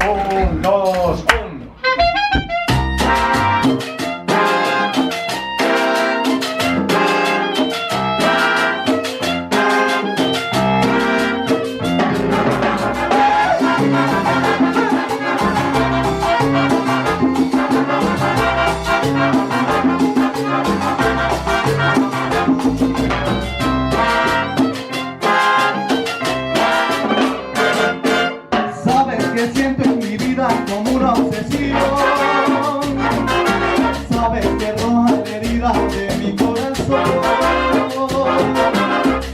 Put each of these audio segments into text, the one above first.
Un, dos, un. Sabes que siento en mi vida como una obsesión. Sabes que roja la herida de mi corazón.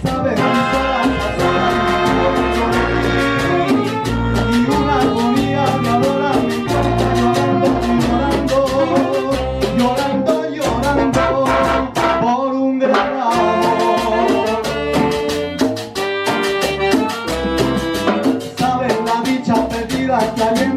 Sabes mis horas y una agonía me adora mi cuerpo llorando, llorando por un gran amor. Sabes la dicha perdida que hay en